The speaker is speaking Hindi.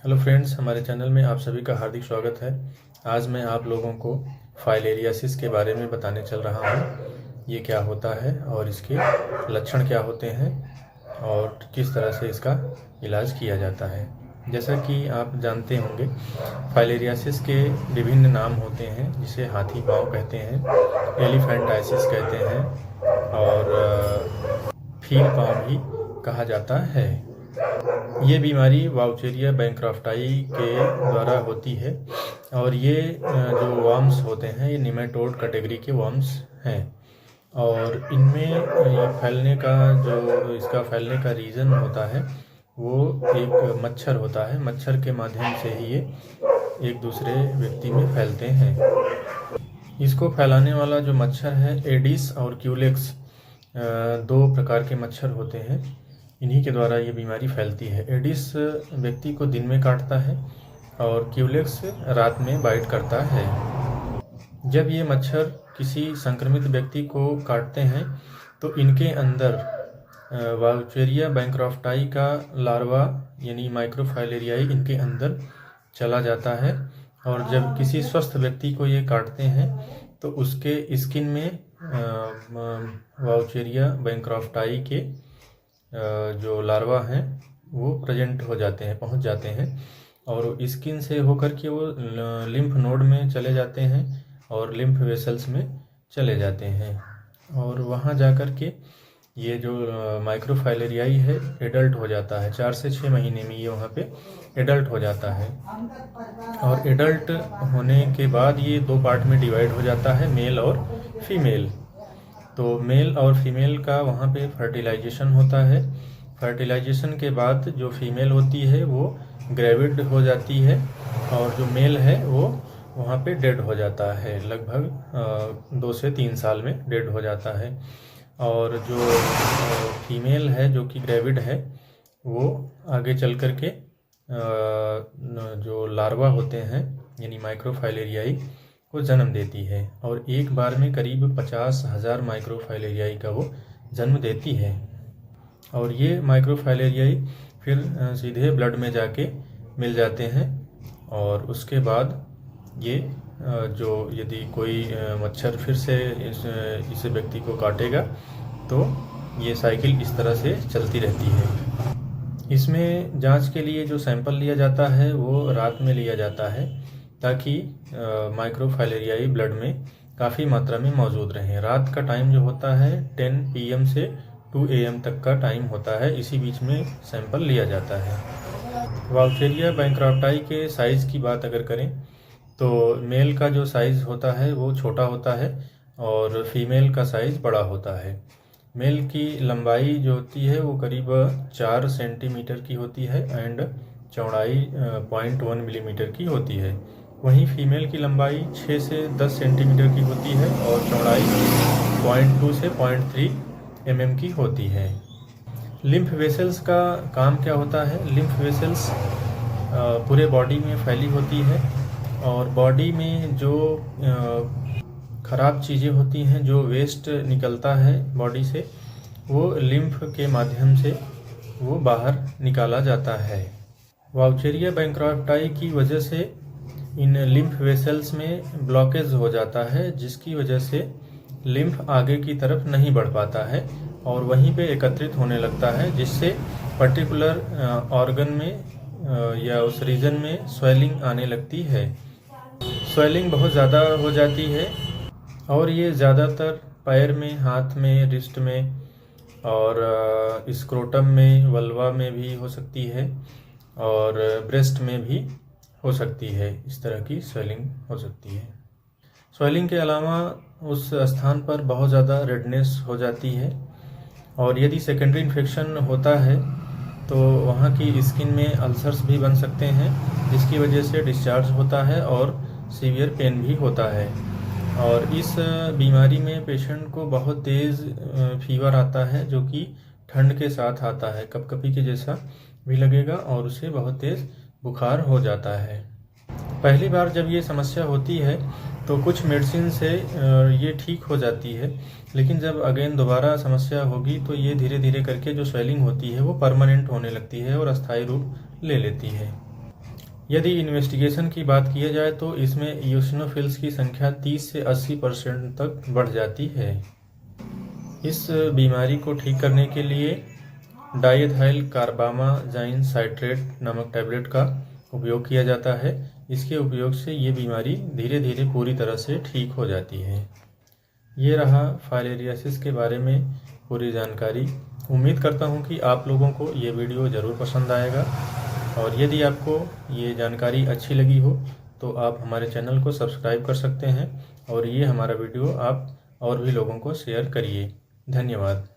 हेलो फ्रेंड्स, हमारे चैनल में आप सभी का हार्दिक स्वागत है। आज मैं आप लोगों को फाइलेरियासिस के बारे में बताने चल रहा हूँ। ये क्या होता है और इसके लक्षण क्या होते हैं और किस तरह से इसका इलाज किया जाता है। जैसा कि आप जानते होंगे, फाइलेरियासिस के विभिन्न नाम होते हैं, जिसे हाथी पाँव कहते हैं, एलिफेंटाइसिस कहते हैं और फील पाँव भी कहा जाता है। ये बीमारी वाउचेरिया बैंक्रॉफ्टाई के द्वारा होती है और ये जो वर्म्स होते हैं, ये निमेटोड कैटेगरी के वर्म्स हैं और इनमें इसका फैलने का रीज़न होता है वो एक मच्छर होता है। मच्छर के माध्यम से ही ये एक दूसरे व्यक्ति में फैलते हैं। इसको फैलाने वाला जो मच्छर है, एडिस और क्यूलेक्स, दो प्रकार के मच्छर होते हैं। इन्हीं के द्वारा ये बीमारी फैलती है। एडिस व्यक्ति को दिन में काटता है और क्यूलेक्स रात में बाइट करता है। जब ये मच्छर किसी संक्रमित व्यक्ति को काटते हैं तो इनके अंदर वाउचेरिया बैंक्रॉफ्टाई का लार्वा यानी माइक्रोफाइलेरियाई इनके अंदर चला जाता है और जब किसी स्वस्थ व्यक्ति को ये काटते हैं तो उसके स्किन में वाउचेरिया बैंक्रॉफ्टाई के जो लार्वा हैं वो प्रेजेंट हो जाते हैं, पहुंच जाते हैं और स्किन से होकर के वो लिम्फ नोड में चले जाते हैं और लिम्फ वेसल्स में चले जाते हैं और वहां जाकर के ये जो माइक्रोफाइलेरियाई है एडल्ट हो जाता है। 4 से 6 महीने में ये वहाँ पे एडल्ट हो जाता है और एडल्ट होने के बाद ये 2 पार्ट में डिवाइड हो जाता है, मेल और फीमेल। तो मेल और फीमेल का वहाँ पे फर्टिलाइजेशन होता है। फर्टिलाइजेशन के बाद जो फीमेल होती है वो ग्रेविड हो जाती है और जो मेल है वो वहाँ पे डेड हो जाता है। लगभग 2 से 3 साल में डेड हो जाता है और जो फीमेल है जो कि ग्रेविड है वो आगे चल कर के जो लार्वा होते हैं यानी माइक्रोफाइलेरियाई को जन्म देती है और एक बार में करीब 50,000 माइक्रोफाइलेरियाई का वो जन्म देती है और ये माइक्रोफाइलेरियाई फिर सीधे ब्लड में जाके मिल जाते हैं और उसके बाद ये जो यदि कोई मच्छर फिर से इस व्यक्ति को काटेगा तो ये साइकिल इस तरह से चलती रहती है। इसमें जांच के लिए जो सैंपल लिया जाता है वो रात में लिया जाता है ताकि माइक्रोफाइलेरियाई ब्लड में काफ़ी मात्रा में मौजूद रहें। रात का टाइम जो होता है 10 PM से 2 AM तक का टाइम होता है, इसी बीच में सैंपल लिया जाता है। वाउचेरिया बैंक्रॉफ्टाई के साइज़ की बात अगर करें तो मेल का जो साइज़ होता है वो छोटा होता है और फीमेल का साइज़ बड़ा होता है। मेल की लंबाई जो होती है वो करीब 4 सेंटीमीटर की होती है एंड चौड़ाई 0.1 मिलीमीटर की होती है। वहीं फीमेल की लंबाई 6 से 10 सेंटीमीटर की होती है और चौड़ाई 0.2 से 0.3 mm की होती है। लिम्फ वेसल्स का काम क्या होता है? लिम्फ वेसल्स पूरे बॉडी में फैली होती है और बॉडी में जो ख़राब चीज़ें होती हैं, जो वेस्ट निकलता है बॉडी से, वो लिम्फ के माध्यम से वो बाहर निकाला जाता है। वाउचेरिया बैंक्रॉफ्टाई की वजह से इन लिम्फ वेसल्स में ब्लॉकेज हो जाता है, जिसकी वजह से लिम्फ आगे की तरफ नहीं बढ़ पाता है और वहीं पे एकत्रित होने लगता है, जिससे पर्टिकुलर ऑर्गन में या उस रीजन में स्वेलिंग आने लगती है। स्वेलिंग बहुत ज़्यादा हो जाती है और ये ज़्यादातर पैर में, हाथ में, रिस्ट में और स्क्रोटम में, वल्वा में भी हो सकती है और ब्रेस्ट में भी हो सकती है। इस तरह की स्वेलिंग हो सकती है। स्वेलिंग के अलावा उस स्थान पर बहुत ज़्यादा रेडनेस हो जाती है और यदि सेकेंडरी इन्फेक्शन होता है तो वहाँ की स्किन में अल्सर्स भी बन सकते हैं, जिसकी वजह से डिस्चार्ज होता है और सीवियर पेन भी होता है। और इस बीमारी में पेशेंट को बहुत तेज़ फीवर आता है, जो कि ठंड के साथ आता है, कपकपी के जैसा भी लगेगा और उसे बहुत तेज़ बुखार हो जाता है। पहली बार जब ये समस्या होती है तो कुछ मेडिसिन से ये ठीक हो जाती है, लेकिन जब अगेन दोबारा समस्या होगी तो ये धीरे धीरे करके जो स्वेलिंग होती है वो परमानेंट होने लगती है और अस्थायी रूप ले लेती है। यदि इन्वेस्टिगेशन की बात किया जाए तो इसमें यूसिनोफिल्स की संख्या 30 से 80% तक बढ़ जाती है। इस बीमारी को ठीक करने के लिए डाइएथाइल कार्बामाजाइन साइट्रेट नामक टैबलेट का उपयोग किया जाता है। इसके उपयोग से ये बीमारी धीरे धीरे पूरी तरह से ठीक हो जाती है। ये रहा फाइलेरियासिस के बारे में पूरी जानकारी। उम्मीद करता हूँ कि आप लोगों को ये वीडियो ज़रूर पसंद आएगा, और यदि आपको ये जानकारी अच्छी लगी हो तो आप हमारे चैनल को सब्सक्राइब कर सकते हैं, और ये हमारा वीडियो आप और भी लोगों को शेयर करिए। धन्यवाद।